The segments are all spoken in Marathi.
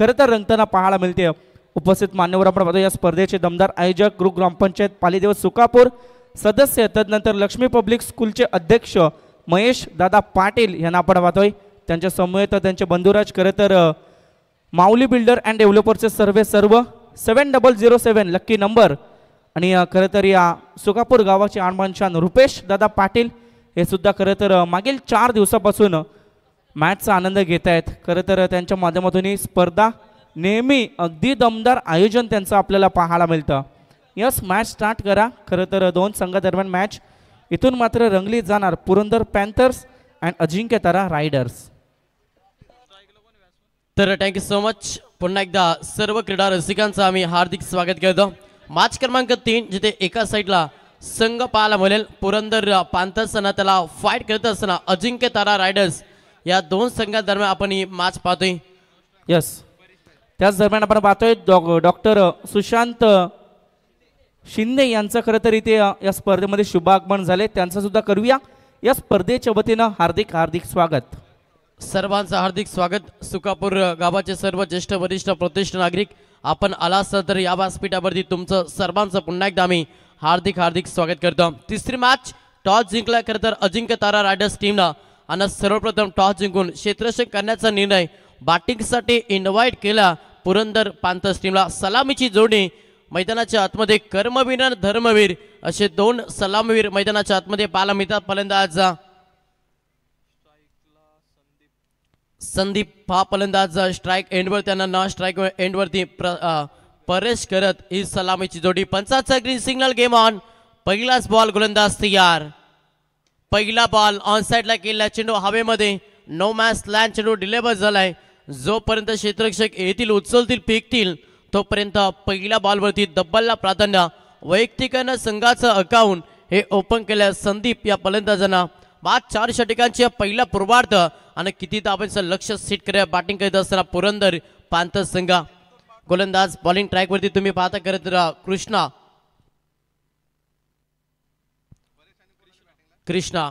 खरं तर रंगताना पाहायला मिळते। उपस्थित मान्यवर आपण पाहतो या स्पर्धेचे दमदार आयोजक गृह ग्रामपंचायत पालीदेव सुकापूर सदस्य, तदनंतर लक्ष्मी पब्लिक स्कूलचे अध्यक्ष महेश दादा पाटील यांना आपण पाहतोय। त्यांच्या समवेत त्यांचे बंधुराज खरं तर माऊली बिल्डर अँड डेव्हलपरचे सर्व 7007 लक्की नंबर आणि खरं तर या सुकापूर गावाचे आणबानशान रुपेश दादा पाटील हे सुद्धा खरं तर मागील 4 दिवसापासून मॅचचा आनंद घेत आहेत। खरं तर त्यांच्या माध्यमातून ही स्पर्धा नेहमी अगदी दमदार आयोजन त्यांचं आपल्याला पाहायला मिळतं। यस, मॅच स्टार्ट करा। खरं तर 2 संघादरम्यान मॅच इथून मात्र रंगली जाणार Purandar Panthers and Ajinkya Tara riders. तर थँक्यू सो मच। पुन्हा एकदा सर्व क्रीडा रसिकांचं आम्ही हार्दिक स्वागत करतो। मॅच क्रमांक 3 जिथे एका साईडला संघ पाहायला मिळेल पुरंदर पॅन्थर्स आणि त्याला फाईट करत असताना अजिंक्य तारा रायडर्स या 2 संघांदरम्यान आपण ही मॅच पाहतोय। यस, त्याच दरम्यान आपण पाहतोय डॉक्टर सुशांत शिंदे यांचं खरं तर इथे या स्पर्धेमध्ये शुभागमन झाले, त्यांचं सुद्धा करूया या स्पर्धेच्या वतीनं हार्दिक हार्दिक स्वागत। सर्वांचं हार्दिक स्वागत। सुकापूर गावाचे सर्व ज्येष्ठ वरिष्ठ प्रतिष्ठित नागरिक आपण आला असता तर या व्यासपीठावरती तुमचं सर्वांचं पुन्हा एकदा आम्ही हार्दिक हार्दिक स्वागत करतो। तिसरी मॅच टॉस जिंकला खरं तर अजिंक्य तारा रायडर्स टीमला आणि सर्वप्रथम टॉस जिंकून क्षेत्ररक्षण करण्याचा निर्णय बॅटिंगसाठी इन्व्हाइट केला पुरंदर पॅन्थर्स टीमला। सलामीची जोडी मैदानाच्या आतमध्ये कर्मवीर आणि धर्मवीर असे 2 सलामीवीर मैदानाच्या आतमध्ये पाहायला मिळतात। फलंदाज संदीप हा फलंदाज स्ट्राइक एंडवर त्यांना न स्ट्राइक एंडवरती प्रवेश करत ही सलामीची जोडी। पंचाचा ग्रीन सिग्नल गेम ऑन। पहिलाच बॉल गोलंदाज तयार। पहिला बॉल ऑन साइडला केला, चेंडू हवेमध्ये नो मॅच लँड, चेंडू डिलेवर झालाय। जोपर्यंत क्षेत्ररक्षक येतील उचलतील फेकतील तोपर्यंत पहिल्या बॉलवरती डब्बलला प्राधान्य। वैयक्तिक संघाचं अकाउंट हे ओपन केलं संदीप या फलंदाजांना। बाद 4 षटकांची पहिला पूर्वार्ध आणि किती धावांचं लक्ष सेट करत बॅटिंग करत असताना पुरंदर पॅन्थर्स संघ। गोलंदाज बॉलिंग ट्रॅकवरती तुम्ही पाहता करत कृष्णा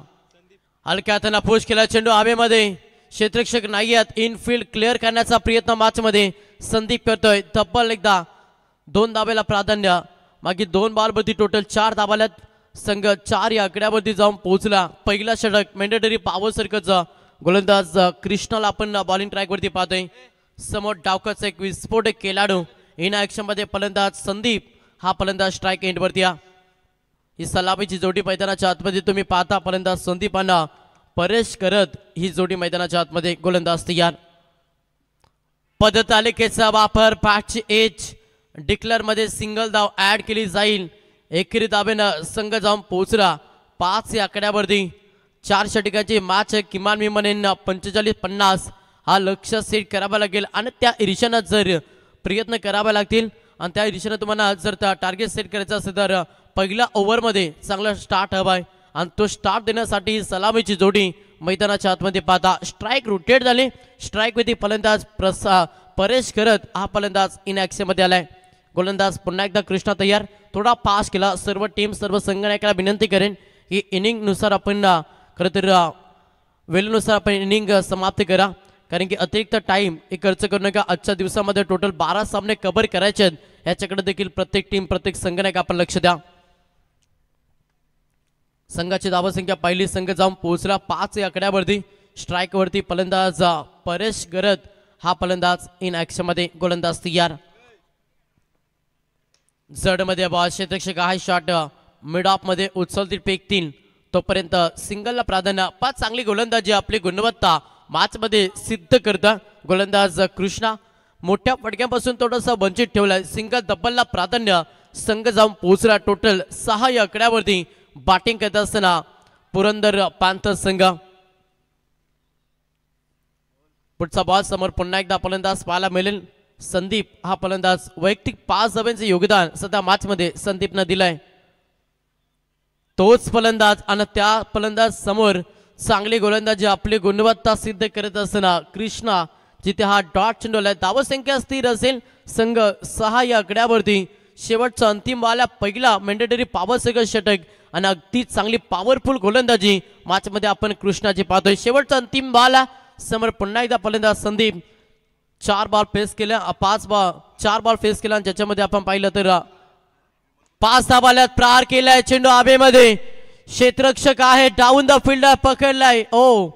हलक्या हाताने पुश केला, चेंडू हवेमध्ये क्षेत्ररक्षक नाही आहेत, इनफिल्ड क्लिअर करण्याचा प्रयत्न मॅच मध्ये संदीप करतोय। तब्बल एकदा 2 धावेला प्राधान्य। मागे 2 बॉलवरती टोटल 4 धावा। संघ 4 या आकड्यावरती जाऊन पोहोचला। पहिला षटक मॅन्डेटरी पॉवर सर्कलचा गोलंदाज कृष्णाला आपण बॉलिंग ट्रॅकवरती पाहतोय। समोर डावकाचा एक विस्फोटक खेळाडू इन ऍक्शन मध्ये फलंदाज संदीप हा फलंदाज स्ट्राइक एंडवरती। ही सलामीची जोडी मैदानाच्या आतमध्ये तुम्ही पाहता फलंदाज संदीपांना परेश करत ही जोडी मैदानाच्या आतमध्ये गोलंदाज तयार। पदतालिकेचा वापर 5ची एज डिक्लेअर मध्ये सिंगल धाव ऍड केली जाईल। एकेरी धावेनं संघ जाऊन पोहोचला 5 या आकड्यावरती। 4 षटकांची मॅच किमान मी म्हणेन 45-50 हा लक्ष सेट करावा लागेल आणि त्या इरिशानं जर प्रयत्न करावे लागतील आणि त्या इरिशानं तुम्हाला जर टार्गेट सेट करायचं असेल तर पहिल्या ओव्हरमध्ये चांगला स्टार्ट हवाय आणि तो स्टार्ट देण्यासाठी सलामीची जोडी मैदानाच्या आतमध्ये पाहता स्ट्राइक रोटेट झाले। स्ट्राइक वरती फलंदाज परेश करत हा फलंदाज इन ऍक्शन मध्ये आलाय। गोलंदाज पुन्हा एकदा कृष्णा तयार। थोडा पास केला। सर्व टीम सर्व संघनायकाला विनंती करेन की इनिंग नुसार आपण खरं तर वेळेनुसार आपण इनिंग समाप्त करा, कारण की अतिरिक्त टाइम एक खर्च करू नका। आजच्या दिवसामध्ये टोटल 12 सामने कव्हर करायचे आहेत, याच्याकडे देखील प्रत्येक टीम प्रत्येक संघनायक आपण लक्ष द्या। संघाची धावसंख्या पहिली संघ जाऊन पोहोचला 5 या आकड्यावरती। स्ट्राइक वरती फलंदाज परेश गरत हा फलंदाज इन ऍक्शन मध्ये गोलंदाज तयार। जड मध्ये बॉल क्षेत्ररक्षक हा शॉट मिड ऑफ मध्ये उचलतील फेकतील तोपर्यंत सिंगलला प्राधान्य। 5 चांगली गोलंदाजी आपली गुणवत्ता मॅच मध्ये सिद्ध करता गोलंदाज कृष्णा मोठ्या फटक्यापासून थोडासा वंचित ठेवलाय। सिंगल डबलला प्राधान्य। संघ जाऊन पोहोचला टोटल 6 या आकड्यावरती बॅटिंग करत असताना पुरंदर पॅन्थर्स संघ। पुढचा बॉल समोर पुन्हा एकदा फलंदाज पाहायला मिळेल संदीप हा फलंदाज। वैयक्तिक 5 धावांचे योगदान सध्या मॅच मध्ये संदीपनं दिलंय। तोच फलंदाज आणि त्या फलंदाज समोर चांगली गोलंदाजी आपली गुणवत्ता सिद्ध करत असताना कृष्णा जिथे हा डॉट चेंडू आलाय। धावसंख्या स्थिर असेल। संघ 6 या आकड्यावरती। शेवटचा अंतिम बॉल पहिला मॅन्डेटरी पॉवर सर्कल षटक आणि अगदी चांगली पॉवरफुल गोलंदाजी मॅच मध्ये आपण कृष्णाची पाहतोय। शेवटचा अंतिम बॉल समोर पुन्हा एकदा फलंदाज संदीप 4 बॉल फेस केल्या 4 बॉल फेस केल्या आणि ज्याच्यामध्ये आपण पाहिलं तर 5 धाबाल्यात प्रहार केलाय चेंडू हवेमध्ये क्षेत्ररक्षक आहे डाऊन द फील्डर पकडलाय ओ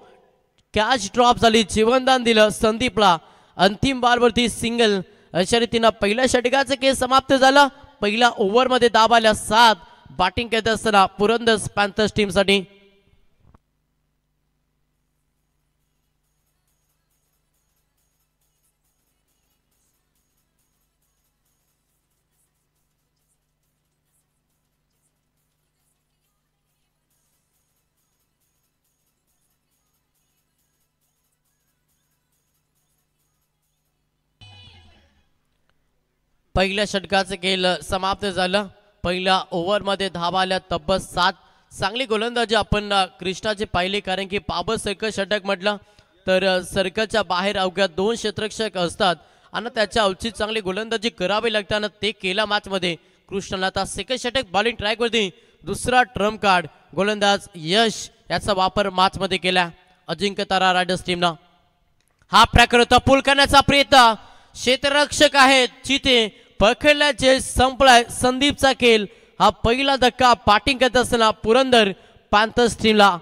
कॅच ड्रॉप झाली जीवनदान दिलं संदीपला अंतिम बॉलवरती सिंगल अशा रीतीनं पहिल्या षटकाचं खेळ समाप्त झालं पहिल्या ओव्हरमध्ये धाबाल्या 7 बॅटिंग करत असताना पुरंदर पॅन्थर्स टीमसाठी पहिल्या षटकाचं खेळ समाप्त झालं पहिल्या ओव्हरमध्ये धावा आल्या तब्बल 7 चांगली गोलंदाजी आपण कृष्णाची पाहिली कारण की बाबर सर्कल षटक म्हटलं तर सर्कलच्या बाहेर अवघ्या 2 क्षेत्ररक्षक असतात आणि त्याच्या अवचित चांगली गोलंदाजी करावी लागताना ते केला मॅचमध्ये कृष्णाला आता सेकंड षटक बॉलिंग ट्रॅकवरती दुसरा ट्रम्प कार्ड गोलंदाज यश याचा वापर मॅचमध्ये केला अजिंक्य तारा रायडर्स टीमनं हा प्रकार होता पूल करण्याचा प्रयत्न क्षेत्ररक्षक आहेत चिते पकडल्याचे संपलाय संदीपचा खेळ हा पहिला धक्का बॅटिंग करत असताना पुरंदर पॅन्थर्स टीमला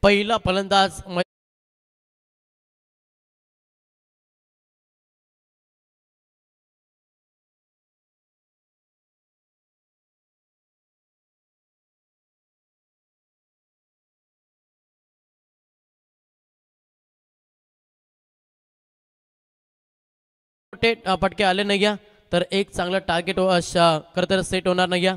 पहिला फलंदाज फटके आले नाही तर एक चांगलं टार्गेट खरं सेट होणार नाही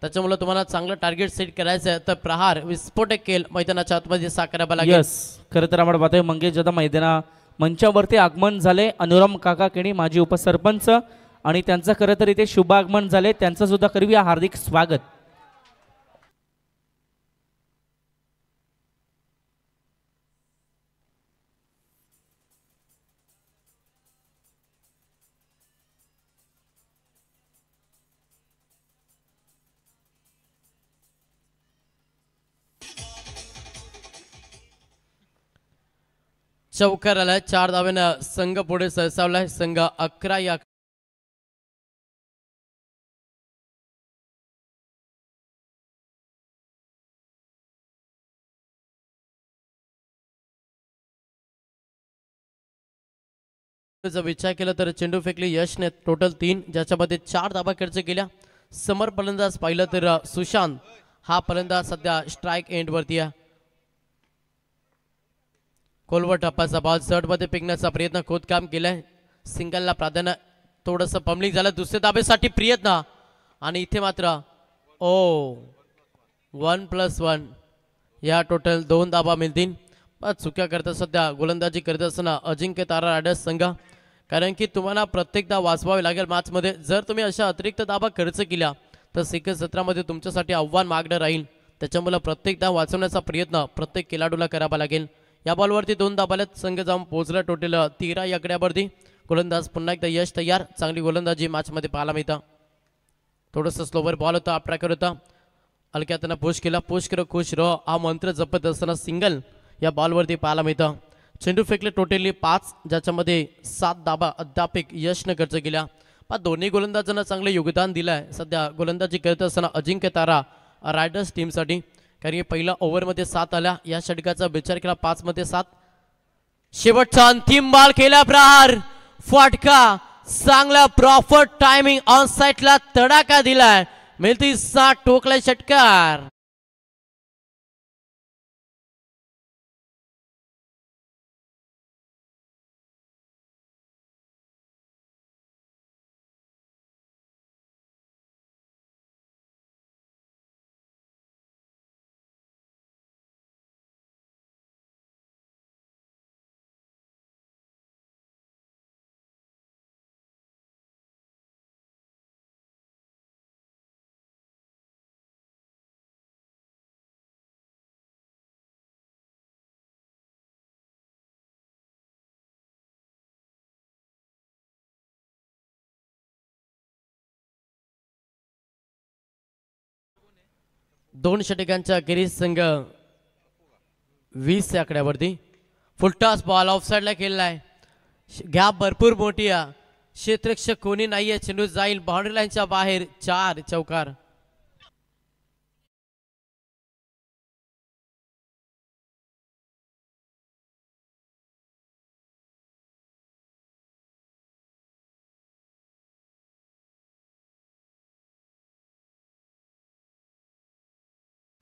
त्याच्यामुळे तुम्हाला चांगलं टार्गेट सेट करायचं आहे तर प्रहार विस्फोटक केल मैदानाच्या आतमध्ये साकारावा लागेल यस खरं तर आपण पाहतोय मंगेश दादा मैदाना मंचावरती आगमन झाले अनुराम काका केणी माजी उपसरपंच आणि त्यांचं खरं तर इथे शुभ आगमन झाले त्यांचं सुद्धा करूया हार्दिक स्वागत चौकार आलाय 4 धावेनं संघ पुढे सरसावलाय संघ 11 या जर विचार केला तर चेंडू फेकली यशने टोटल 3 ज्याच्यामध्ये 4 धाबा खर्च केल्या समर फलंदाज पाहिलं तर सुशांत हा फलंदाज सध्या स्ट्राईक एंड वरती आहे कोलवर टप्प्याचा बॉल शर्ट मध्ये फेकण्याचा प्रयत्न खोदकाम केलाय सिंगलला प्राधान्य थोडस पम्लिंग झालं दुसऱ्या धाबेसाठी प्रयत्न आणि इथे मात्र ओ 1+1 या टोटल 2 धाबा मिळतील चुक्या करता सध्या गोलंदाजी करत असताना अजिंक्य तारा रायडर्स संघ कारण की तुम्हाला प्रत्येकदा वाचवावे लागेल मॅचमध्ये जर तुम्ही अशा अतिरिक्त धाबा खर्च केल्या तर सेकंड सत्रामध्ये तुमच्यासाठी आव्हान मागणं राहील त्याच्यामुळे प्रत्येकदा वाचवण्याचा प्रयत्न प्रत्येक खेळाडूला करावा लागेल या बॉलवरती 2 धाबाल्यात संघ जाऊन पोहोचला टोटल 13 या आकड्यावरती गोलंदाज पुन्हा एकदा यश तयार चांगली गोलंदाजी मॅचमध्ये पाहायला मिळतं थोडंसं स्लोवर बॉल होता ट्रॅकर होता हलक्यात पुश केला पुश कर खुश रह हा मंत्र जपत असताना सिंगल या बॉलवरती पाहायला मिळतं चेंडू फेकले टोटली 5 ज्याच्यामध्ये 7 धाबा अद्याप यशनं खर्च केल्या पण दोन्ही गोलंदाजांना चांगले योगदान दिलंय सध्या गोलंदाजी करत असताना अजिंक्य तारा रायडर्स टीमसाठी कारण की पहिल्या ओव्हरमध्ये 7 आल्या या षटकाचा विचार केला 5 मध्ये 7 शेवटचा अंतिम बॉल केला प्रहार फटका चांगला प्रॉपर टायमिंग ऑन साइडला तडाखा दिलाय मिळती 7 टोकला षटकार दोन षटकांच्या अखेरीस संघ 20 या आकड्यावरती. फुलटॉस बॉल ऑफसाईडला केलेला आहे. गॅप भरपूर मोठी आहे. क्षेत्ररक्षक कोणी नाहीये. चेंडू जाईल बाउंड्री लाईनच्या बाहेर. 4 चौकार.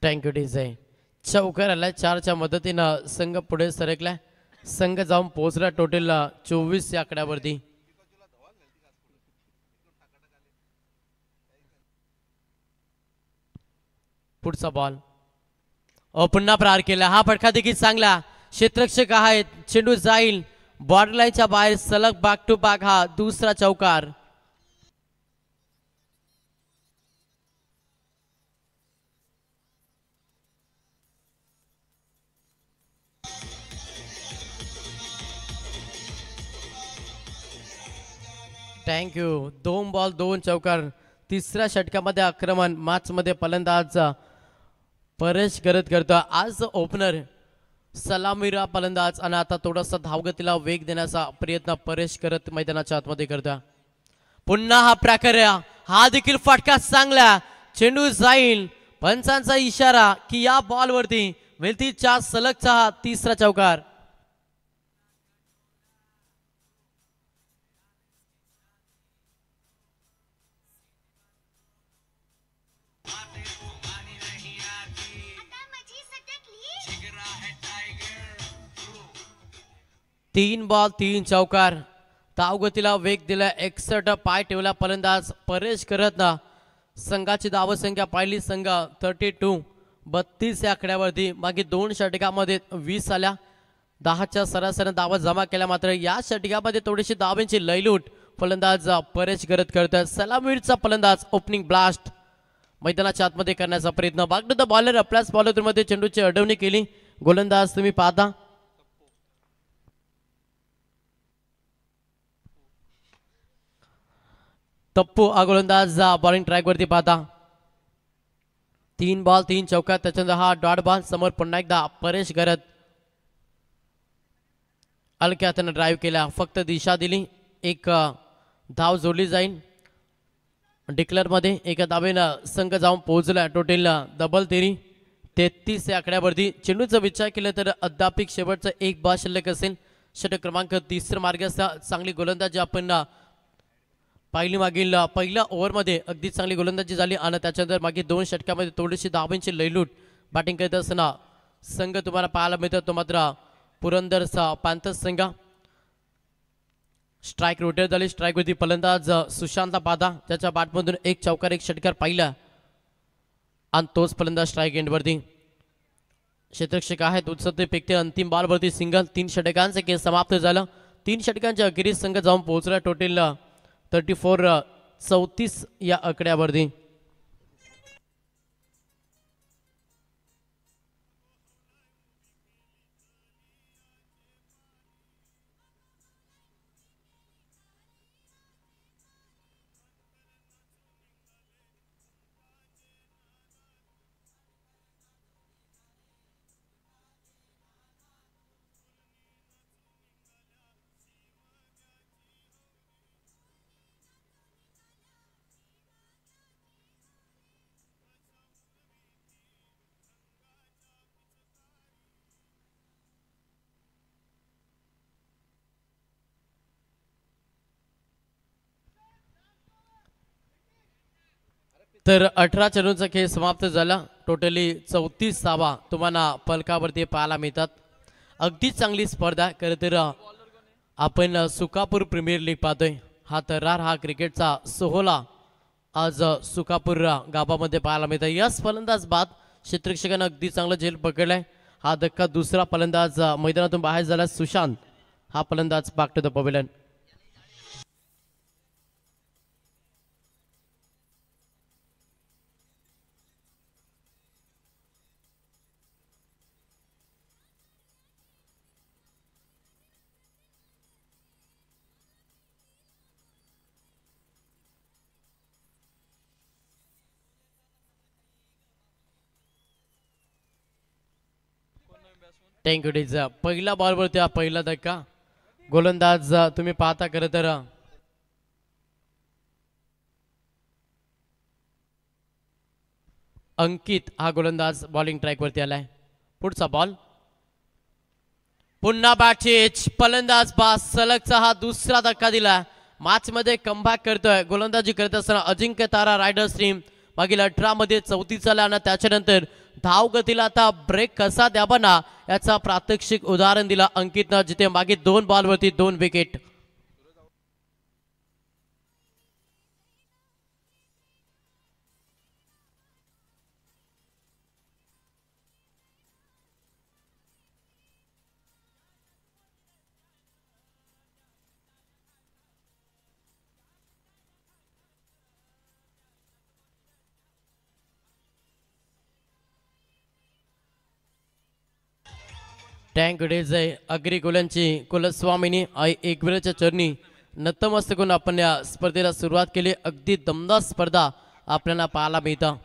Thank you design. चौकार आला. 4च्या मदतीनं संघ पुढे सरकलाय. संघ जाऊन पोहोचला टोटल 24 या आकड्यावरती. पुढचा बॉल पुन्हा प्रहार केला. हा फटका देखील चांगला. क्षेत्ररक्षक आहेत. चेंडू जाईल बॉर्डर लाईनच्या बाहेर. सलग बॅक टू बॅक हा दुसरा चौकार. थँक्यू. 2 बॉल 2 चौकार. तिसऱ्या षटकामध्ये आक्रमण मॅच मध्ये फलंदाज परेश करत करतो. आज ओपनर सलामीरा फलंदाज आणि आता थोडासा धावगतीला वेग देण्याचा प्रयत्न परेश करत मैदानाच्या आतमध्ये करतो. पुन्हा हा प्रकार. हा देखील फटका चांगला. चेंडू जाईल. पंचांचा इशारा की या बॉलवरती वेल्थीच्या सलगचा हा तिसरा चौकार. तीन बॉल 3 चौकार. धावगतीला वेग दिला. 61 पाय ठेवला फलंदाज परेश करत ना. संघाची धावसंख्या पाहिली संघ 32 या आकड्यावरती. मागे 2 षटकामध्ये 20 आल्या. 10च्या सरासरी धावा जमा केल्या. मात्र या षटकामध्ये थोडीशी धावांची लयलूट फलंदाज परेश करत करतात. सलामीरचा फलंदाज ओपनिंग ब्लास्ट मैदानाच्या आतमध्ये करण्याचा प्रयत्न. बाग टू द बॉलर. आपल्याच बॉलरमध्ये चेंडूची अडवणी केली. गोलंदाज तुम्ही पाहता. तप्पू हा गोलंदाज बॉलिंग ट्रॅक वरती पाहता. 3 बॉल 3 चौकार. त्याच्यानंतर हा डॉट बॉल. समोर पुन्हा एकदा परेश करत हलक्या हाताने ड्राईव्ह केला. फक्त दिशा दिली. एक धाव जोडली जाईल. डिक्लेअर मध्ये एका धावेनं संघ जाऊन पोहोचला. टोटल डबल तेरी 33 या आकड्यावरती. चेंडूचा विचार केला तर अद्याप शेवटचा एक बॉल शिल्लक असेल. षटक क्रमांक 3 मार्गाचा चांगली गोलंदाजी आपण पाहिली. मागील पहिल्या ओव्हरमध्ये अगदी चांगली गोलंदाजी झाली आणि त्याच्यानंतर मागील 2 षटकामध्ये थोडीशी धावांची लयलूट बॅटिंग करत असताना संघ तुम्हाला पाहायला मिळतो. तो मात्र पुरंदरचा पॅन्थर्स संघ. स्ट्राईक रोटेट झाली. स्ट्राईक वरती फलंदाज सुशांत पादा. त्याच्या बॅटमधून 1 चौकार 1 षटकार पाहिला आणि तोच फलंदाज स्ट्राईक एंडवरती. क्षेत्ररक्षक आहेत उत्सव पेकते. अंतिम बॉलवरती सिंगल. 3 षटकांचे खेळ समाप्त झालं. 3 षटकांच्या अखेरीस संघ जाऊन पोहोचला. टोटल 34 या आकड्यावरती. तर 18 चेंडूंचा खेळ समाप्त झाला. टोटली 34 धावा तुम्हाला फलकावरती पाहायला मिळतात. अगदी चांगली स्पर्धा. खरं तर आपण सुकापूर प्रीमियर लीग पाहतोय. हा तर्रार हा क्रिकेटचा सोहळा आज सुकापूर गावामध्ये पाहायला मिळतात. याच फलंदाज बाद क्षेत्ररक्षकानं अगदी चांगलं झेल पकडलाय. हा धक्का दुसरा फलंदाज मैदानातून बाहेर झाला. सुशांत हा फलंदाज back to the pavilion. Thank you डीज. पहिला बॉलवरती हा पहिला धक्का. गोलंदाज तुम्ही पाहता खरं तर अंकित हा गोलंदाज बॉलिंग ट्रॅक वरती आलाय. पुढचा बॉल. पुन्हा बॅटचेज. फलंदाज बास सलगचा हा दुसरा धक्का दिला. मॅच मध्ये कमबॅक करतोय. गोलंदाजी करत असताना अजिंक्य तारा रायडर्स टीम मागील 18 मध्ये 34 झाला आणि त्याच्यानंतर धाव गतीला आता ब्रेक कसा द्यावा ना याचा प्रात्यक्षिक उदाहरण दिला अंकितनं, जिथे मागे 2 बॉलवरती 2 विकेट. टँक डेजय अग्री कुलांची कुलस्वामिनी आई एकविराच्या चरणी नतमस्तकून आपण या स्पर्धेला सुरुवात केली. अगदी दमदार स्पर्धा आपल्याला पाहायला मिळतं.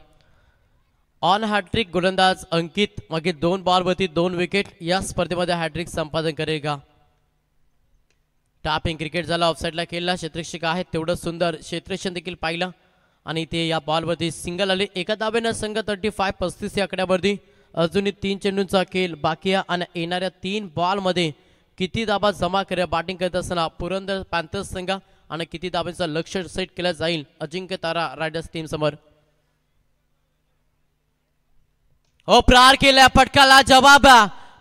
ऑन हॅट्रिक गोलंदाज अंकित मागे 2 बॉलवरती 2 विकेट. या स्पर्धेमध्ये हॅट्रिक संपादन करेल का? टॅपिंग क्रिकेट झाला. ऑफसाईडला खेळला. क्षेत्ररक्षक आहे तेवढं सुंदर क्षेत्ररक्षण देखील पाहिलं आणि ते या बॉलवरती सिंगल आले. एका दाब्यानं संघ 35-35 या आकड्यावरती. अजूनही 3 चेंडूंचा खेळ बाकी आहे आणि येणाऱ्या 3 बॉलमध्ये किती धाबा जमा करा बॅटिंग करत असताना पुरंदर पॅन्थर्स संघ आणि किती धाब्यांचं लक्ष सेट केलं जाईल अजिंक्य तारा रायडर्स टीम समोर. हो प्रहार केला. फटकाला जवाब.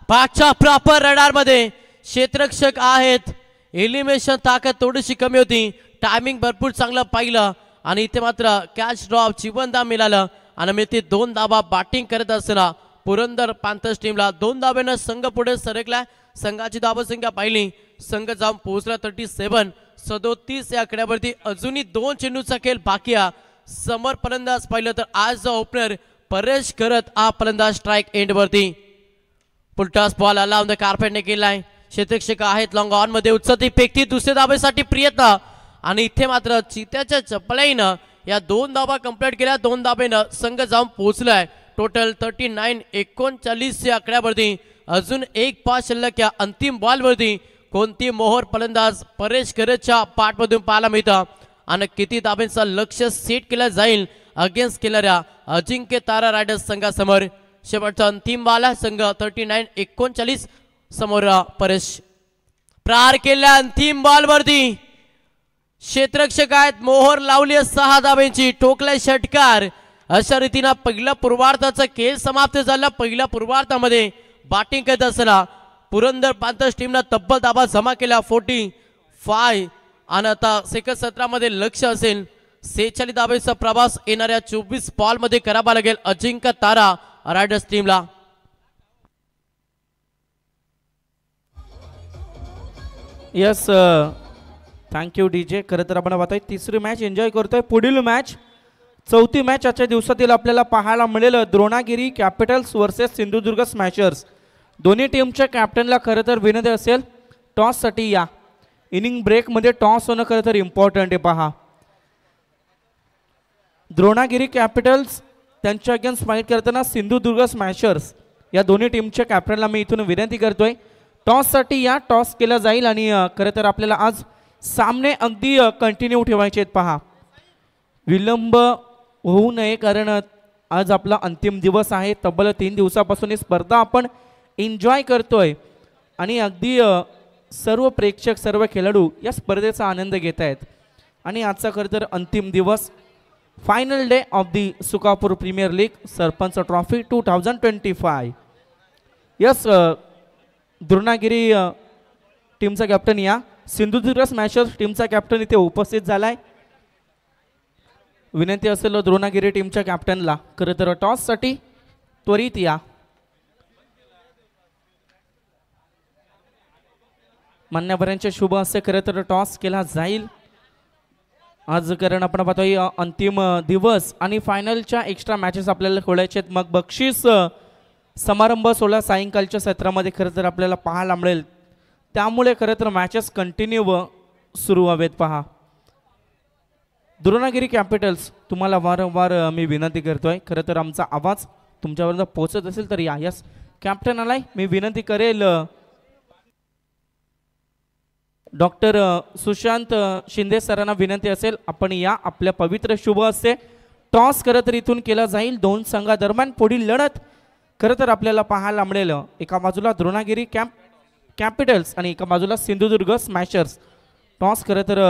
पाठच्या प्रॉपर रडार मध्ये क्षेत्ररक्षक आहेत. एलिमिनेशन ताकद थोडीशी कमी होती. टायमिंग भरपूर चांगलं पाहिलं आणि इथे मात्र कॅच ड्रॉप जीवनदान मिळालं आणि मी ते 2 धाबा बॅटिंग करत असताना पुरंदर पॅन्थर्स टीमला 2 धाब्यानं संघ पुढे सरकला. संघाची धावसंख्या पाहिली. संघ जाऊन पोहोचला 37 या आकड्यावरती. अजूनही 2 चेंडूचा खेळ बाकी आहे. समोर फलंदाज पाहिलं तर आज ओपनर परेश करत हा फलंदाज स्ट्राईक एंड वरती. पुलटास बॉल आला ऑन द कार्पेटने केलाय. क्षेत्ररक्षक आहेत लॉंग ऑन मध्ये उचलती फेकती दुसऱ्या धाबेसाठी प्रयत्न आणि इथे मात्र चित्याच्या चपलाईनं या 2 धाबा कंप्लीट केल्या. 2 धाबेनं संघ जाऊन पोहोचलाय. टोटल 39-39 या आकड्यावरती. अजून 1 पास शिल्लक. या अंतिम बॉलवरती कोणती मोहर फलंदाज परेश करतच्या पाठमधून पाहायला मिळतं आणि किती धाब्यांचं लक्ष सेट केलं जाईल अगेन्स्ट केणाऱ्या अजिंक्य तारा रायडर्स संघासमोर. शेवटचा अंतिम बॉल संघ 39-39 समोर परेश. प्रहार केल्या अंतिम बॉलवरती क्षेत्ररक्षक आहेत. मोहर लावली 6 धाब्यांची. टोकलाय षटकार. अशा रीतीनं पहिल्या पूर्वार्धाचा खेळ समाप्त झाला. पहिल्या पूर्वार्धामध्ये बॅटिंग करत असताना पुरंदर पॅन्थर्स टीमनं तब्बल धाबा जमा केला 45 आणि आता सेकंड सत्रामध्ये लक्ष असेल 46 धाब्याचा प्रवास येणाऱ्या 24 बॉलमध्ये करावा लागेल अजिंक्य तारा रायडर्स टीमला. Yes thank you DJ. खरं तर आपण पाहतोय तिसरी मॅच एन्जॉय करतोय. पुढील मॅच 4थी मॅच आजच्या दिवसातील आपल्याला पाहायला मिळेल Dronagiri Capitals versus Sindhudurg Smashers. दोन्ही टीमच्या कॅप्टनला खरं तर विनंती असेल टॉससाठी या. इनिंग ब्रेकमध्ये टॉस होणं खरं तर इम्पॉर्टंट आहे. पहा द्रोणागिरी कॅपिटल्स त्यांच्या अगेन्स्ट फाईट करताना सिंधुदुर्ग स्मॅशर्स या दोन्ही टीमच्या कॅप्टनला मी इथून विनंती करतोय टॉससाठी या. टॉस केला जाईल आणि खरं तर आपल्याला आज सामने अगदी कंटिन्यू ठेवायचे आहेत. पहा विलंब होऊ नये कारण आज आपला अंतिम दिवस आहे. तब्बल 3 दिवसापासून ही स्पर्धा आपण एन्जॉय करतोय आणि अगदी सर्व प्रेक्षक सर्व खेळाडू या स्पर्धेचा आनंद घेत आहेत आणि आजचा खरं तर अंतिम दिवस final day of the Sukapur premier league sarpanch trophy 2025. Yes Dronagiri टीमचा कॅप्टन या. सिंधुदुर्ग स्मॅशर्स टीमचा कॅप्टन इथे उपस्थित झालाय. विनंती असेल द्रोणागिरी टीमच्या कॅप्टनला खरं तर टॉससाठी त्वरित या. मान्यवरांच्या शुभ हस्ते खरं तर टॉस केला जाईल आज कारण आपण पाहतोय अंतिम दिवस आणि फायनलच्या एक्स्ट्रा मॅचेस आपल्याला खेळायचे आहेत. मग बक्षीस समारंभ 16 सायंकाळच्या सत्रामध्ये खरं तर आपल्याला पाहायला मिळेल. त्यामुळे खरं तर मॅचेस कंटिन्यू सुरू हवेत. पहा द्रोणागिरी कॅपिटल्स तुम्हाला वारंवार मी विनंती करतोय खरं तर आमचा आवाज तुमच्यापर्यंत पोहोचत असेल तर या. यस कॅप्टन आलाय, मी विनंती करेल डॉक्टर सुशांत शिंदे सरांना विनंती असेल आपण या आपल्या पवित्र शुभ हस्ते टॉस खरं तर इथून केला जाईल. दोन संघादरम्यान पुढील लढत खरं तर आपल्याला पाहायला मिळेल. एका बाजूला द्रोणागिरी कॅपिटल्स आणि एका बाजूला सिंधुदुर्ग स्मॅशर्स. टॉस खरं तर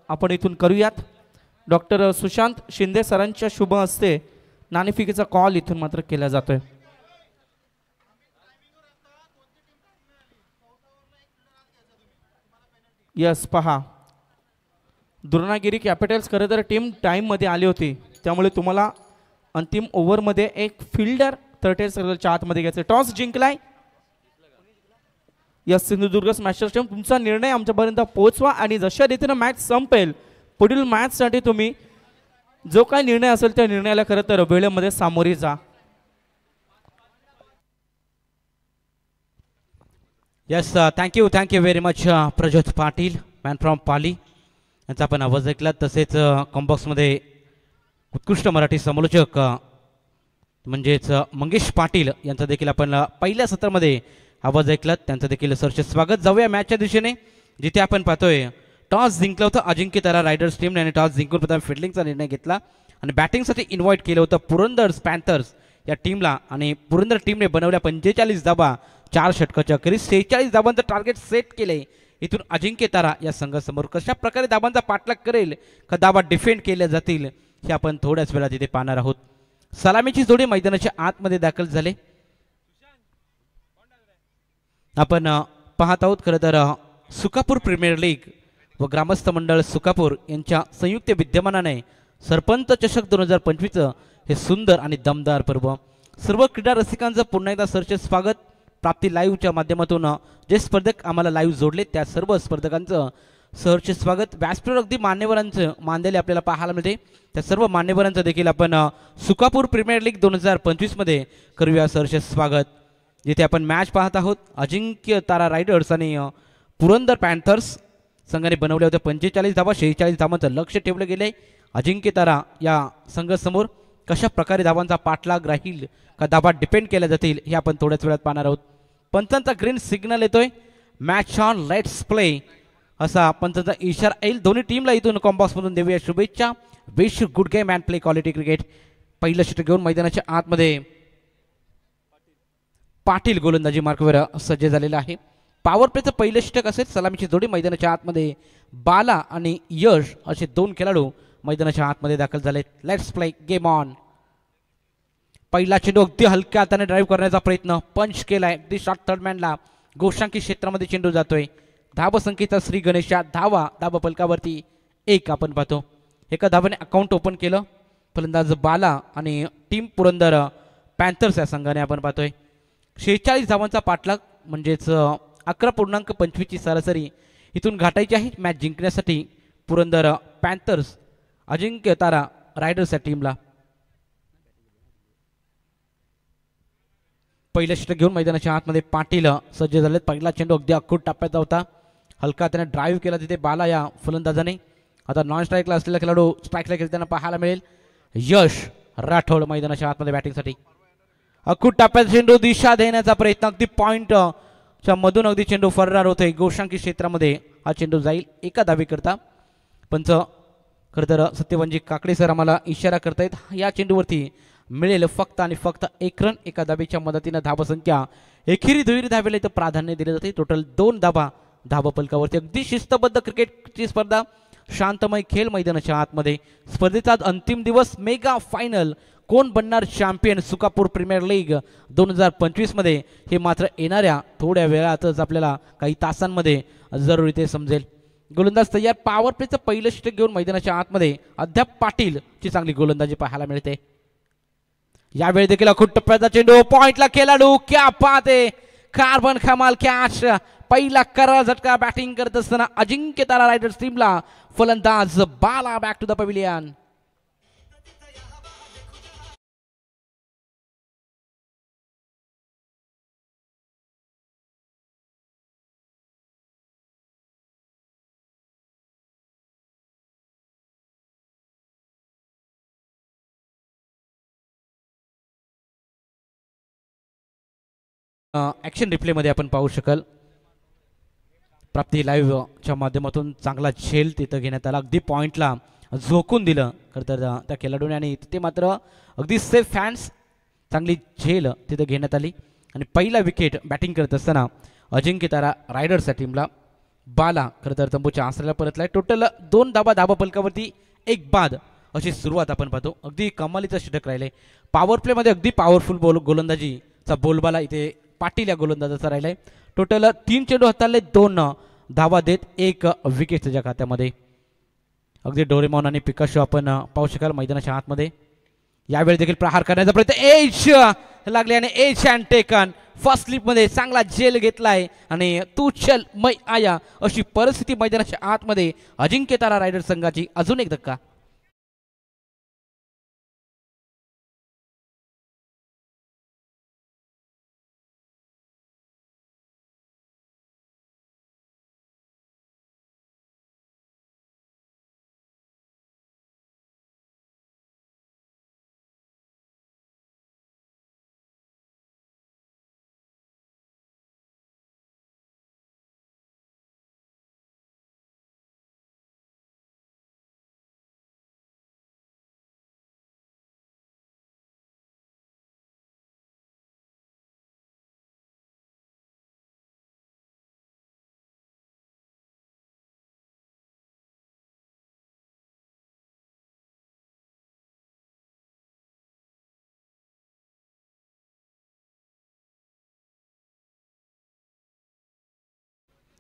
आपण इथून करूयात. डॉक्टर सुशांत शिंदे सरांच्या शुभ हस्ते नाणेफेकीचा कॉल इथून मात्र केला जातोय. यस पहा, द्रोणागिरी कॅपिटल्स खरं तर टीम टाईममध्ये आली होती, त्यामुळे तुम्हाला अंतिम ओव्हरमध्ये एक फिल्डर 30 सर्कलच्या आतमध्ये घ्यायचं. टॉस जिंकलाय यस सिंधुदुर्ग स्मॅशर्स टीम. तुमचा निर्णय आमच्यापर्यंत पोहोचवा आणि जशा रीतीनं मॅच संपेल पुढील मॅचसाठी तुम्ही जो काही निर्णय असेल त्या निर्णयाला खरं तर वेळेमध्ये सामोरी जा. Yes thank you very much Prajyot Patil man from Pali यांचा आपण आवाज ऐकला. तसेच कॉम्बॉक्समध्ये उत्कृष्ट मराठी समालोचक म्हणजेच मंगेश पाटील यांचा देखील आपण पहिल्या सत्रामध्ये आवाज ऐकलात, त्यांचं देखील सरचे स्वागत. जाऊया मॅचच्या दिशेने, जिथे आपण पाहतोय टॉस जिंकलं होतं अजिंक्य तारा रायडर्स टीमने आणि टॉस जिंकून प्रथम फिल्डिंगचा निर्णय घेतला आणि बॅटिंगसाठी इन्व्हाइट केलं होतं पुरंदर पॅन्थर्स या टीमला आणि पुरंदर टीमने बनवल्या 45 धाबा 4 षटकाच्या अखेरीस 46 धाबांचं टार्गेट सेट केले. इथून अजिंक्य तारा या संघासमोर कशा प्रकारे धाबांचा पाठलाग करेल, का धाबा डिफेंड केल्या जातील हे आपण थोड्याच वेळात इथे पाहणार आहोत. सलामीची जोडी मैदानाच्या आतमध्ये दाखल झाले. आपण पाहत आहोत खरं तर सुकापूर प्रीमियर लीग व ग्रामस्थ मंडळ सुकापूर यांच्या संयुक्त विद्यमानाने सरपंच चषक 2025 हे सुंदर आणि दमदार पर्व. सर्व क्रीडा रसिकांचं पुन्हा एकदा सरचे स्वागत. प्राप्ती लाईव्हच्या माध्यमातून जे स्पर्धक आम्हाला लाईव्ह जोडले त्या सर्व स्पर्धकांचं सहर्ष स्वागत. व्यासपीठावर अगदी मान्यवरांचं मानलेले आपल्याला पाहायला मिळते. त्या सर्व मान्यवरांचं देखील आपण सुकापूर प्रीमियर लीग 2025 मध्ये करूया सहर्ष स्वागत. जिथे आपण मॅच पाहत आहोत अजिंक्य तारा रायडर्स आणि पुरंदर पॅन्थर्स संघाने बनवले होते 45 धाबा 46 धाबांचं लक्ष ठेवलं गेले. अजिंक्य तारा या संघासमोर कशा प्रकारे धाबांचा पाठलाग राहील, का धाबा डिपेंड केल्या जातील हे आपण थोड्याच वेळात पाहणार आहोत. पंचांचा ग्रीन सिग्नल येतोय, मॅच ऑन लेट्स प्ले असा पंचांचा इशारा येईल. दोन्ही टीमला इथून कॉम्बॉक्समधून देऊया शुभेच्छा. Wish good game and play quality cricket. पहिलं षटक घेऊन मैदानाच्या आतमध्ये पाटील गोलंदाजी मार्कवर सज्ज झालेला आहे. पॉवर प्लेचं पहिलं षटक असेल. सलामीची जोडी मैदानाच्या आतमध्ये बाला आणि यश असे दोन खेळाडू मैदानाच्या आतमध्ये दाखल झालेत. Let's play game on. पहिला चेंडू अगदी हलक्या हाताने ड्राईव्ह करण्याचा प्रयत्न पंच केलाय. अगदी शॉर्ट थर्ड मॅनला गोशांकी क्षेत्रामध्ये चेंडू जातोय. धाव संख्येचा श्री गणेशा धावा फलकावरती 1 आपण पाहतो. एका धावाने अकाउंट ओपन केलं. फलंदाज बाला आणि टीम पुरंदर पॅन्थर्स या संघाने आपण पाहतोय 46 धावांचा पाठलाग म्हणजेच 11.25 ची सरासरी इथून गाठायची आहे मॅच जिंकण्यासाठी पुरंदर पॅन्थर्स अजिंक्य तारा रायडर्स या टीमला. पहिलं षटक घेऊन मैदानाच्या आतमध्ये पाटील सज्ज झालेत. पहिला चेंडू अगदी अखूट टप्प्याचा होता. हलका त्याने ड्राईव्ह केला तिथे बाला या फलंदाजाने. आता नॉन स्ट्राईकला असलेला खेळाडू स्ट्राईकला खेळताना पाहायला मिळेल. यश राठोड मैदानाच्या आतमध्ये बॅटिंगसाठी. अखूट टप्प्यात चेंडू दिशा देण्याचा प्रयत्न अगदी पॉइंटच्या मधून अगदी चेंडू फरार होतोय. गोशांकी क्षेत्रामध्ये हा चेंडू जाईल एका धावेकरता. पंच खरं तर सत्यवंजी काकडे सर आम्हाला इशारा करतायत या चेंडूवरती मिळेल फक्त आणि फक्त 1 रन. एका धावेच्या मदतीनं धावसंख्या एकेरी दुहेरी धावेला इथं प्राधान्य दिले जाते. टोटल 2 धाबा धाव फलकावरती. अगदी शिस्तबद्ध क्रिकेटची स्पर्धा, शांतमय खेळ मैदानाच्या आतमध्ये. स्पर्धेचा अंतिम दिवस, मेगा फायनल. कोण बनणार चॅम्पियन सुकापूर प्रीमियर लीग 2025 मध्ये हे मात्र येणाऱ्या थोड्या वेळातच आपल्याला काही तासांमध्ये जरूर इथे समजेल. गोलंदाज तयार. पॉवर प्लेचं पहिलं षटक घेऊन मैदानाच्या आतमध्ये अद्याप पाटील ची चांगली गोलंदाजी पाहायला मिळते. यावेळी देखील अखूट टप्प्याचा चेंडू पॉइंटला खेळाडू क्या पाहते कार्बन कमाल कॅच. पहिला करार झटका बॅटिंग करत असताना अजिंक्य तारा रायडर्स टीमला फलंदाज Bala back to the pavilion. Action रिप्लेमध्ये आपण पाहू शकाल. प्राप्ती लाईव्हच्या माध्यमातून चांगला झेल तिथं घेण्यात आला. अगदी पॉईंटला झोकून दिलं खरं तर त्या खेळाडूने आणि तिथे मात्र अगदी सेफ फॅन्स चांगली झेल तिथं घेण्यात आली. आणि पहिला विकेट बॅटिंग करत असताना अजिंक्य तारा रायडर्सच्या टीमला बाला खरं तर तंबूच्या आसऱ्याला परतलाय. टोटल 2 धाबा फलकावरती 1 बाद अशी सुरुवात आपण पाहतो. अगदी कमालीचं षटक राहिले. पॉवर प्लेमध्ये अगदी पॉवरफुल गोलंदाजीचा बोलबाला इथे पाटील या गोलंदाजाचा राहिलाय. टोटल 3 चेंडू हाताळले, 2 धावा देत 1 विकेट त्याच्या खात्यामध्ये. अगदी डोरेमॉन आणि पिकाशो आपण पाहू शकाल मैदानाच्या आतमध्ये. यावेळी देखील प्रहार करण्याचा प्रयत्न, एज लागले आणि एज अँड टेकन. फर्स्ट स्लिपमध्ये चांगला झेल घेतलाय आणि तू चल मै आया अशी परिस्थिती मैदानाच्या आतमध्ये. अजिंक्य तारा रायडर्स संघाची अजून एक धक्का.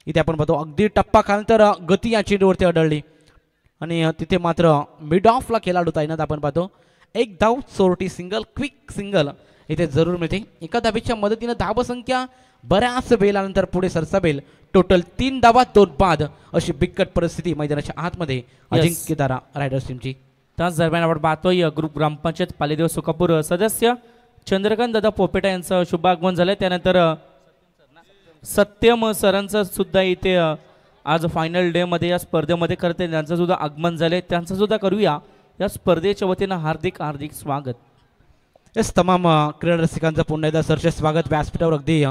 इथे आपण पाहतो अगदी टप्पा खाल्यानंतर गती या चेंडूवरती आढळली आणि तिथे मात्र मिड ऑफला खेळाडू तैनात आपण पाहतो. 1 धाव, सोरटी सिंगल, क्विक सिंगल इथे जरूर मिळते. एका धाबेच्या मदतीनं धावसंख्या बऱ्याच वेळानंतर पुढे सरसावेल. टोटल 3 धावा 2 बाद अशी बिकट परिस्थिती मैदानाच्या आतमध्ये अजिंक्य तारा रायडर्स टीमची. त्याच दरम्यान आपण पाहतोय ग्रुप ग्रामपंचायत पालीदेव सुकापूर सदस्य चंद्रकांत दादा पोपेटा यांचं शुभ आगमन झालंय. त्यानंतर सत्यम सरांचं सुद्धा इथे आज फायनल डे मध्ये या स्पर्धेमध्ये करते त्यांचं सुद्धा आगमन झाले. त्यांचं सुद्धा करूया या स्पर्धेच्या वतीनं हार्दिक हार्दिक स्वागत. येस, तमाम क्रीडा रसिकांचं पुन्हा एकदा सरचे स्वागत. व्यासपीठावर अगदी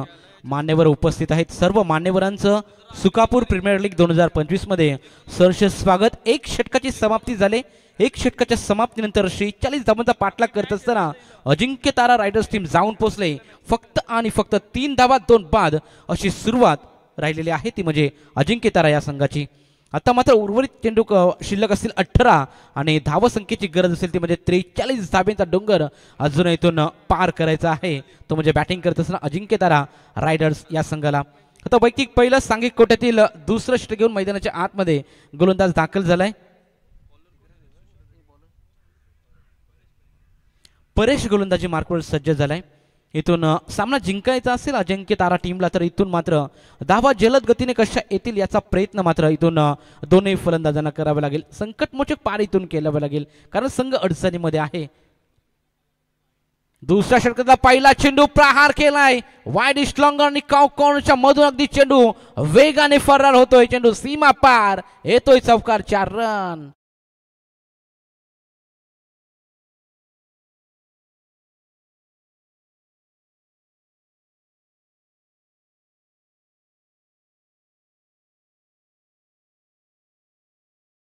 मान्यवर उपस्थित आहेत. सर्व मान्यवरांचं सुकापूर प्रीमियर लीग 2025 मध्ये सरचे स्वागत. 1 षटकाची समाप्ती झाली. 1 षटकाच्या समाप्तीनंतर 46 धावांचा पाठलाग करत असताना अजिंक्य तारा रायडर्स टीम जाऊन पोहोचले. फक्त आणि फक्त 3 धावा 2 बाद अशी सुरुवात राहिलेली आहे ती म्हणजे अजिंक्य तारा या संघाची. आता मात्र उर्वरित चेंडू शिल्लक असतील 18 आणि धावसंख्येची गरज असेल ती म्हणजे 43 धाब्यांचा डोंगर अजून इथून पार करायचा आहे. तो म्हणजे बॅटिंग करत असताना अजिंक्य तारा रायडर्स या संघाला. आता वैयक्तिक पहिलं सांघिक कोट्यातील दुसरं षटक घेऊन मैदानाच्या आतमध्ये गोलंदाज दाखल झालाय. परेश गोलंदाजी मार्कवर सज्ज झालाय. इथून सामना जिंकायचा असेल अजिंक्य तारा टीमला तर इथून मात्र धावा जलद गतीने कशा येतील याचा प्रयत्न मात्र इथून दोन्ही फलंदाजांना करावा लागेल. संकटमोचक पार इथून केलावा लागेल कारण संघ अडचणीमध्ये आहे. दुसऱ्या षटकाचा पहिला चेंडू प्रहार केलाय. वाईड स्ट्रॉंगर आणि कॉर्नरच्या मधून अगदी चेंडू वेगाने फरार होतोय. चेंडू सीमा पार येतोय चौकार. 4 रन.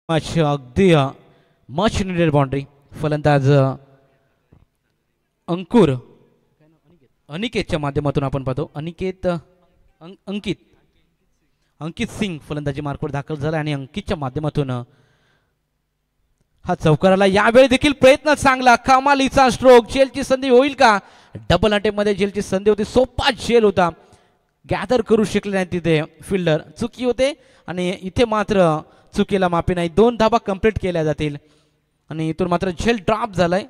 अगदी मच निडेड बाउंड्री. फलंदाज अनिकेतच्या माध्यमातून आपण पाहतो. अंकित सिंग फलंदाजी मार्कवर दाखल झाला आणि अंकितच्या माध्यमातून हा चौकाराला यावेळी देखील प्रयत्न चांगला. कमालीचा स्ट्रोक. झेलची संधी होईल का? डबल अटेम्प्टमध्ये झेलची संधी होती. सोपा झेल होता. गॅदर करू शकले नाही तिथे फिल्डर. चुकी होते आणि इथे मात्र चुकीला माफी नाही. 2 धावा कंप्लीट केल्या जातील आणि इथून मात्र झेल ड्रॉप झालाय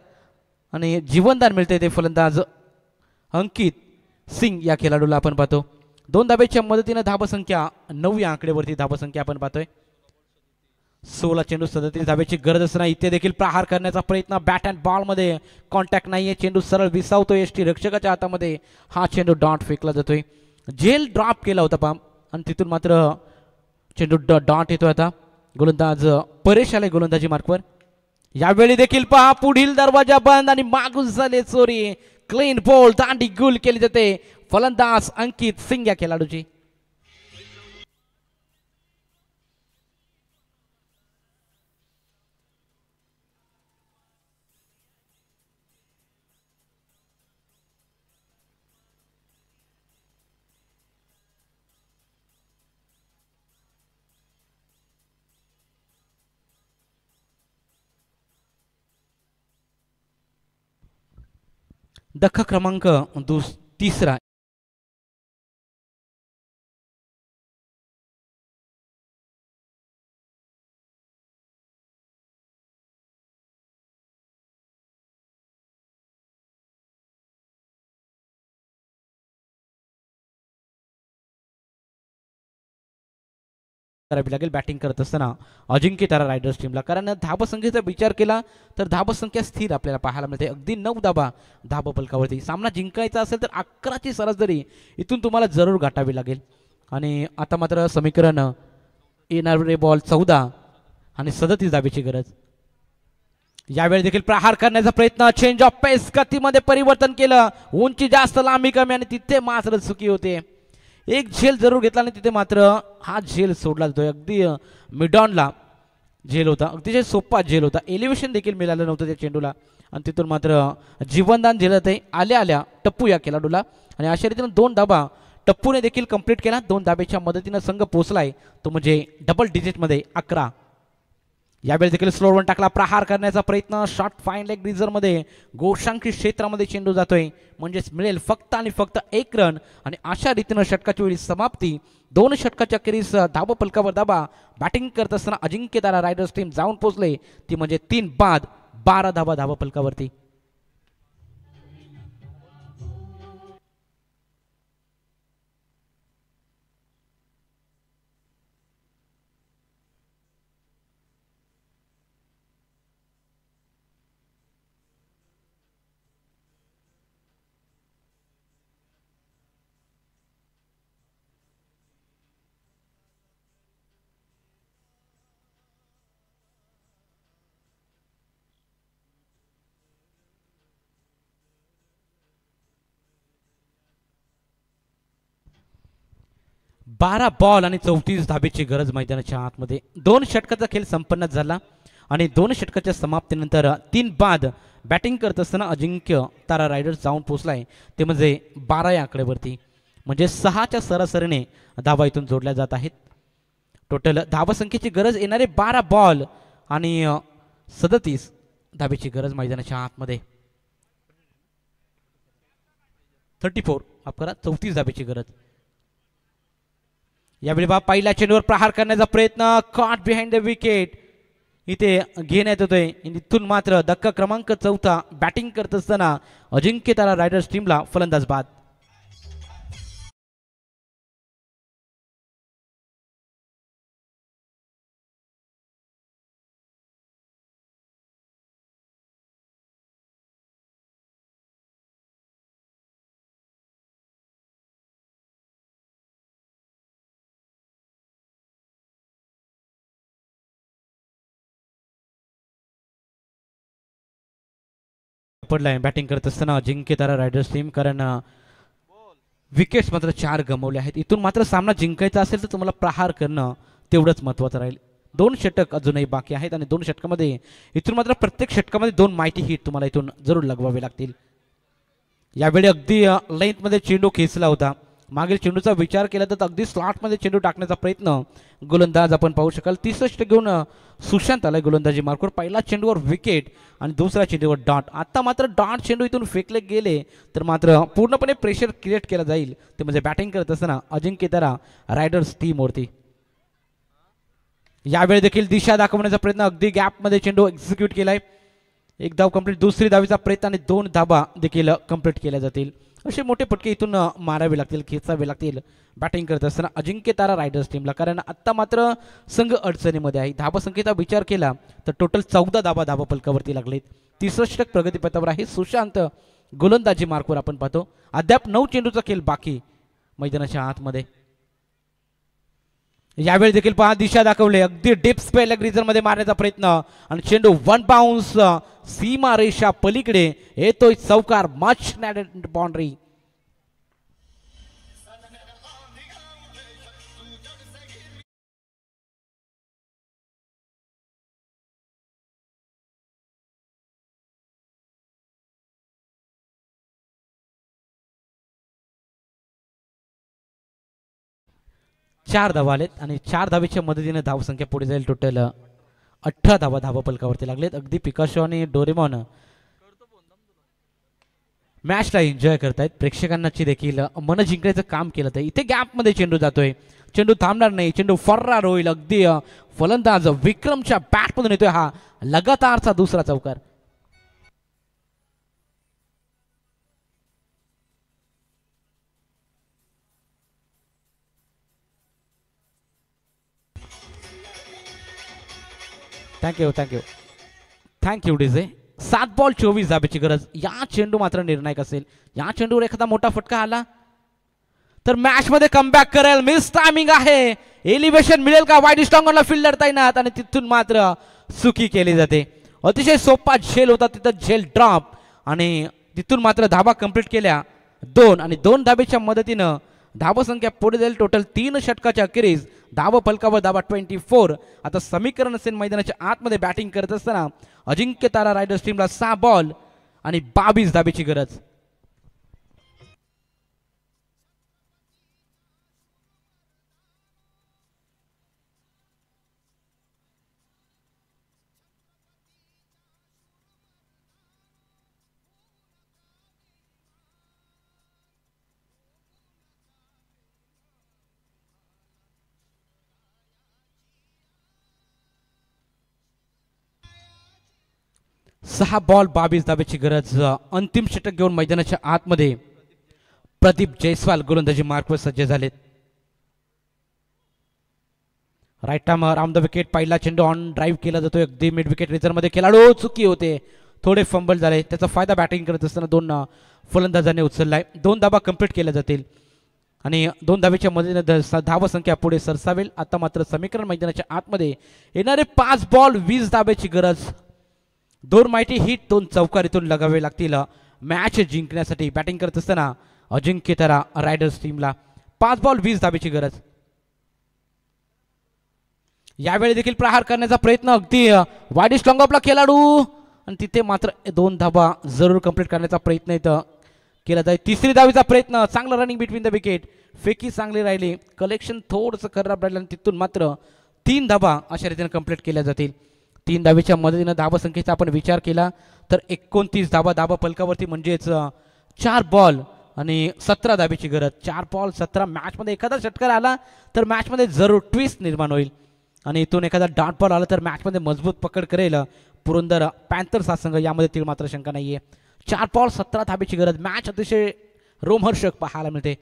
आणि जीवनदान मिळते ते फलंदाज अंकित सिंग या खेळाडूला आपण पाहतो. 2 धाब्याच्या मदतीनं धावसंख्या 9 या आकडेवरती धावसंख्या आपण पाहतोय. 16 चेंडू 37 धाब्याची गरज असताना इथे देखील प्रहार करण्याचा प्रयत्न. बॅट अँड बॉल मध्ये कॉन्टॅक्ट नाहीये. चेंडू सरळ विसावतोय एसटी रक्षकाच्या हातामध्ये. हा चेंडू डॉट फेकला जातोय. झेल ड्रॉप केला होता पाम आणि तिथून मात्र चेंडू डॉट येतोय. आता गोलंदाज परेश आले गोलंदाजी मार्कवर. यावेळी देखील पहा पुढील दरवाजा बंद आणि मागून झाले चोरी. क्लीन बॉल दांडी गुल केली जाते. फलंदाज अंकित सिंग या खेळाडूची. धक्का क्रमांक तिसरा. करावी लागेल बॅटिंग करत असताना अजिंक्य तारा रायडर्स टीमला, कारण धाबसंख्येचा विचार केला तर धाबसंख्या स्थिर आपल्याला पाहायला मिळते. अगदी 9 धाबा धाबफलकावरती. सामना जिंकायचा असेल तर 11ची सरासरी इथून तुम्हाला जरूर गाठावी लागेल. आणि आता मात्र समीकरण येणारे बॉल 14 आणि 37 धाबेची गरज. यावेळी देखील प्रहार करण्याचा प्रयत्न, चेंज ऑफ पेस, गतीमध्ये परिवर्तन केलं, उंची जास्त लांबी कमी आणि तिथे मात्र चुकी होते. एक झेल जरूर घेतला आणि तिथे मात्र हा झेल सोडला जातोय. अगदी मिडॉनला झेल होता, अगदी सोपा झेल होता, एलिव्हेशन देखील मिळालं नव्हतं त्या चेंडूला आणि तिथून मात्र जीवनदान झेलत आहे आल्या आल्या टप्पू या खेळाडूला. आणि अशा रीतीने 2 धाबा टप्पूने देखील कंप्लीट केला. 2 धाब्याच्या मदतीनं संघ पोहोचलाय तो म्हणजे डबल डिजिटमध्ये 11. यावेळी देखील स्लोअर वन टाकला, प्रहार करण्याचा प्रयत्न, शॉर्ट फाईन लेग रिझर्वमध्ये गोशांकी क्षेत्रामध्ये चेंडू जातोय, म्हणजेच मिळेल फक्त आणि फक्त 1 रन. आणि अशा रीतीनं षटकाच्या वेळी समाप्ती. 2 षटकाच्या अखेरीस धाबा फलकावर धाबा बॅटिंग करत असताना अजिंक्य तारा रायडर्स टीम जाऊन पोहोचले, ती म्हणजे 3 बाद 12 धाबा धाबा फलकावरती. बारा बॉल आणि 34 धाबेची गरज मैदानाच्या आतमध्ये. 2 षटकाचा खेळ संपन्न झाला आणि 2 षटकाच्या समाप्तीनंतर 3 बाद बॅटिंग करत असताना अजिंक्य तारा रायडर्स जाऊन पोहोचलाय, ते म्हणजे 12 या आकड्यावरती. म्हणजे 6च्या सरासरीने धाबा इथून जोडल्या जात आहेत. टोटल धाबा संख्येची गरज येणारे 12 बॉल आणि 37 धाबेची गरज मैदानाच्या आतमध्ये. 34 धाबेची गरज. यावेळी पहिल्या चेंडूवर प्रहार करण्याचा प्रयत्न, कॉट बिहाइंड द विकेट इथे घेण्यात येतोय. इथून मात्र धक्का क्रमांक 4 बॅटिंग करत असताना अजिंक्य तारा रायडर्स टीमला फलंदाज बाद. पडलाय बॅटिंग करत असताना अजिंक्य तारा रायडर्स टीम, कारण विकेट्स मात्र 4 गमावले आहेत. इथून मात्र सामना जिंकायचा असेल तर तुम्हाला प्रहार करणं तेवढंच महत्त्वाचं राहील. 2 षटक अजूनही बाकी आहेत आणि 2 षटकामध्ये इथून मात्र प्रत्येक षटकामध्ये 2 माहिती हिट तुम्हाला इथून जरूर लगवावे लागतील. यावेळी अगदी लेंथमध्ये चेंडू खेचला होता. मागील चेंडूचा विचार केला तर अगदी स्लॉटमध्ये चेंडू टाकण्याचा प्रयत्न गोलंदाज आपण पाहू शकाल. 30 षटक घेऊन सुशांत आलाय गोलंदाजी मार्कवर. पहिला चेंडूवर विकेट आणि दुसऱ्या चेंडूवर डॉट. आता मात्र डॉट चेंडू इथून फेकले गेले तर मात्र पूर्णपणे प्रेशर क्रिएट केला जाईल, ते म्हणजे बॅटिंग करत असताना अजिंक्य तारा रायडर्स टीमवरती. यावेळी देखील दिशा दाखवण्याचा प्रयत्न, अगदी गॅपमध्ये चेंडू एक्झिक्यूट केलाय. 1 धाव कंप्लीट, दुसरी धावीचा प्रयत्न आणि 2 धाबा देखील कंप्लीट केल्या जातील. असे मोठे फटके इथून मारावे लागतील, खेचावे लागतील बॅटिंग करत असताना अजिंक्य तारा रायडर्स टीमला, कारण आत्ता मात्र संघ अडचणीमध्ये आहे. धाबा संख्येचा विचार केला तर टोटल 14 धाबा धाबा फलकावरती लागलेत. 30 षटक प्रगतीपथावर आहे. सुशांत गोलंदाजी मार्कवर आपण पाहतो. अद्याप 9 चेंडूचा खेळ बाकी मैदानाच्या आतमध्ये. यावेळी देखील पहा दिशा दाखवले, अगदी डीप स्पेल मध्ये मारण्याचा प्रयत्न आणि चेंडू 1 बाउन्स सीमा रेषा पलीकडे येतोय चौकार. Much boundary. 4 धावा आलेत आणि 4 धावेच्या मदतीने धावसंख्या पुढे जाईल. टोटल 18 धावा धावफलकावरती लागलेत. अगदी पिकाशो आणि डोरेमॉन मॅचला एन्जॉय करतायत. प्रेक्षकांची देखील मन जिंकण्याचं काम केलं तर इथे गॅपमध्ये चेंडू जातोय. चेंडू थांबणार नाही. चेंडू फर्रार होईल. अगदी फलंदाज विक्रमच्या बॅटमधून येतोय हा लगातारचा दुसरा चौकार. Thank you DJ. 7 बॉल 24 धाब्याची गरज. या चेंडू मात्र निर्णायक असेल. या चेंडूवर एखादा मोठा फटका आला तर मॅच मध्ये कमबॅक करेल. मिस टायमिंग आहे. एलिव्हेशन मिळेल का? वाईड स्टॉंगरला फिल्डर तैनात आणि तिथून मात्र चुकी केली जाते. अतिशय सोपा झेल होता तिथं. झेल ड्रॉप आणि तिथून मात्र धाबा कंप्लीट केल्या 2 आणि 2 धाब्याच्या मदतीनं धावसंख्या पुढे जाईल. टोटल 3 षटकाच्या अखेरीस धाव फलकावर धाबा 24. आता समीकरण असेल मैदानाच्या आतमध्ये बॅटिंग करत असताना अजिंक्य तारा रायडर्स टीमला 6 बॉल आणि 22 धाब्याची गरज. सहा बॉल 22 धाब्याची गरज. अंतिम षटक घेऊन मैदानाच्या आतमध्ये प्रदीप जयस्वाल गोलंदाजी मार्कवर सज्ज झालेत. Right arm round the wicket. पहिला चेंडू ऑन ड्राईव्ह केला जातोय. अगदी मिड विकेट रिझर्व मध्ये खेळाडू चुकी होते. थोडे फंबल झाले. त्याचा फायदा बॅटिंग करत असताना 2 फलंदाजांनी उचललाय. 2 धाबा कंप्लीट केल्या जातील आणि 2 धावेच्या मदतीने धाव संख्या पुढे सरसावेल. आता मात्र समीकरण मैदानाच्या आतमध्ये येणारे 5 बॉल 20 धाब्याची गरज. 2 माहिती हिट 2 चौकारीतून लगावे लागतील मॅच जिंकण्यासाठी. बॅटिंग करत असताना अजिंक्य तारा रायडर्स टीमला 5 बॉल 20 धाब्याची गरज. यावेळी देखील प्रहार करण्याचा प्रयत्न. अगदी वाईड स्टॉंगअपला खेळाडू आणि तिथे मात्र 2 धाबा जरूर कंप्लीट करण्याचा प्रयत्न इथं केला जाईल. 3री धावेचा प्रयत्न. चांगलं रनिंग बिटवीन द विकेट. फेकी चांगली राहिली. कलेक्शन थोडंसं खराब राहिलं आणि तिथून मात्र 3 धाबा अशा रीतीने कंप्लीट केल्या जातील. 3 धावेच्या मदतीनं धावा संख्येचा आपण विचार केला तर 29 धावा धावा फलकावरती म्हणजेच 4 बॉल आणि 17 धावेची गरज. 4 बॉल 17. मॅचमध्ये एखादा षटकार आला तर मॅचमध्ये जरूर ट्विस्ट निर्माण होईल आणि इथून एखादा डॉट बॉल आला तर मॅचमध्ये मजबूत पकड करेल पुरंदर पॅन्थर्स हा संघ. यामध्ये ती मात्र शंका नाहीये. 4 बॉल 17 धावेची गरज. मॅच अतिशय रोमहर्षक पाहायला मिळते.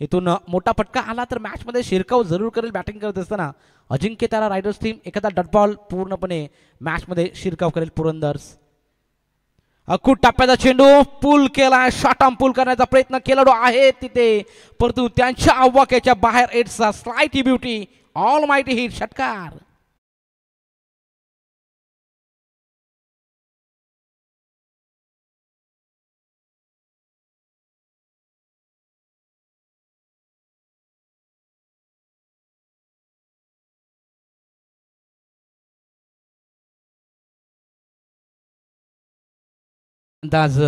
इथून मोठा फटका आला तर मॅचमध्ये शिरकाव जरूर करेल. बॅटिंग करत असताना अजिंक्य तारा रायडर्स टीम एखादा डॉट बॉल पूर्णपणे मॅचमध्ये शिरकाव करेल पुरंदर्स. अखूट टप्प्याचा चेंडू पूल केला. शॉर्ट आर्म पूल करण्याचा प्रयत्न खेळाडू आहे तिथे परंतु त्यांच्या आवाक्याच्या बाहेर. It's a slight beauty. All mighty hit. षटकार. अंदाज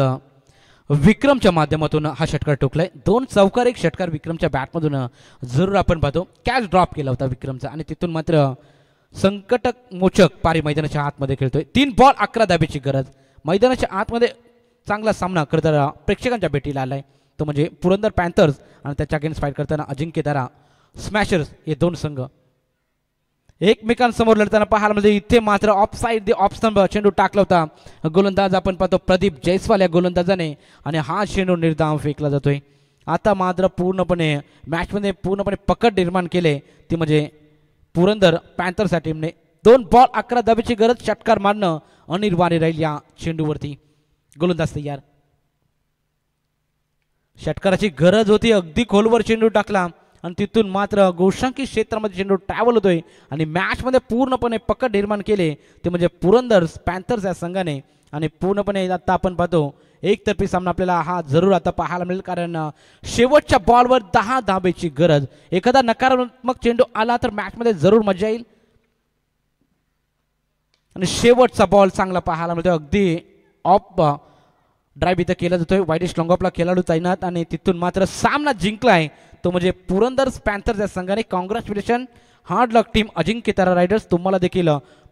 विक्रमच्या माध्यमातून हा षटकार ठोकलाय. 2 चौकार 1 षटकार विक्रमच्या बॅटमधून जरूर आपण पाहतो. कॅच ड्रॉप केला होता विक्रमचा आणि तिथून मात्र संकटक मोचक पारी मैदानाच्या आतमध्ये खेळतोय. 3 बॉल 11 धाब्याची गरज. मैदानाच्या आतमध्ये चांगला सामना करताना प्रेक्षकांच्या भेटीला आलाय तो म्हणजे पुरंदर पॅन्थर्स आणि त्याच्या अगेन्स्ट फाईट करताना अजिंक्य तारा स्मॅशर्स हे 2 संघ एकमेकांसमोर लढताना पाहायला म्हणजे इथे मात्र ऑफ साइड द ऑफ स्तंभ चेंडू टाकला होता. गोलंदाज आपण पाहतो प्रदीप जयस्वाल या गोलंदाजाने आणि हा चेंडू निर्धाव फेकला जातोय. आता मात्र पूर्णपणे मॅचमध्ये पूर्णपणे पकड निर्माण केले ती म्हणजे पुरंदर पॅन्थर्स या टीमने. 2 बॉल 11 धाब्याची गरज. षटकार मारणं अनिवार्य राहील या चेंडूवरती. गोलंदाज तयार. षटकाराची गरज होती. अगदी खोलवर चेंडू टाकला आणि तिथून मात्र गोशांकी क्षेत्रामध्ये चेंडू ट्रॅव्हल होतोय आणि मॅचमध्ये पूर्णपणे पकड निर्माण केले ते म्हणजे पुरंदर पॅन्थर्स या संघाने. आणि पूर्णपणे आता आपण पाहतो एकतर्फी सामना आपल्याला हा जरूर आता पाहायला मिळेल कारण शेवटच्या बॉलवर 10 धाब्याची गरज. एखादा नकारात्मक चेंडू आला तर मॅचमध्ये जरूर मजा येईल आणि शेवटचा बॉल चांगला पाहायला मिळतो. अगदी ऑफ ड्राईव्ह इथं केला जातोय. वाईडिश लॉंगऑफला खेळाडू तैनात आणि तिथून मात्र सामना जिंकलाय तो म्हणजे पुरंदर पॅन्थर्स या संघाने. कॉंग्रॅच्युलेशन, हार्ड लक टीम अजिंक्य तारा रायडर्स. तुम्हाला देखील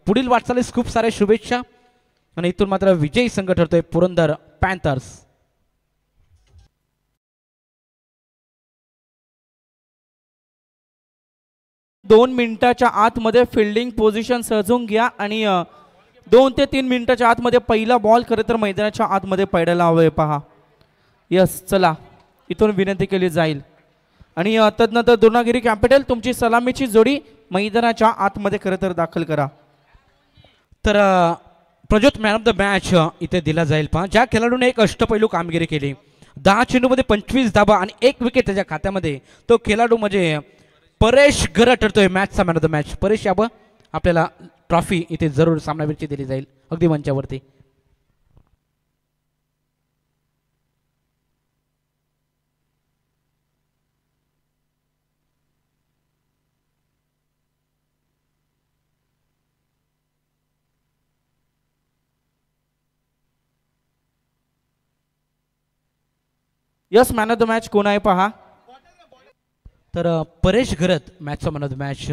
पुढील वाटचालीस खूप सारे शुभेच्छा. आणि इथून मात्र विजयी संघ ठरतोय पुरंदर पॅन्थर्स. दोन मिनिटाच्या आतमध्ये फिल्डिंग पोझिशन सजवून घ्या आणि 2 ते 3 मिनिटाच्या आतमध्ये पहिला बॉल खरं तर मैदानाच्या आतमध्ये पडायला हवंय. पहा, यस, चला, इथून विनंती केली जाईल. आणि तदनंतर द्रोणागिरी कॅपिटल तुमची सलामीची जोडी मैदानाच्या आतमध्ये खरं तर दाखल करा. तर Prajyot man of the match इथे दिला जाईल. पहा, ज्या खेळाडूने एक अष्टपैलू कामगिरी केली, 10 चेंडूमध्ये 25 धाबा आणि 1 विकेट त्याच्या खात्यामध्ये, तो खेळाडू म्हणजे परेश गरड ठरतोय मॅचचा man of the match. Paresh याबं आपल्याला ट्रॉफी इथे जरूर सामनावीरची दिली जाईल अगदी मंचावरती. Yes, man of the match कोण आहे पहा. तर परेश गरड मॅचचा मॅन ऑफ द मॅच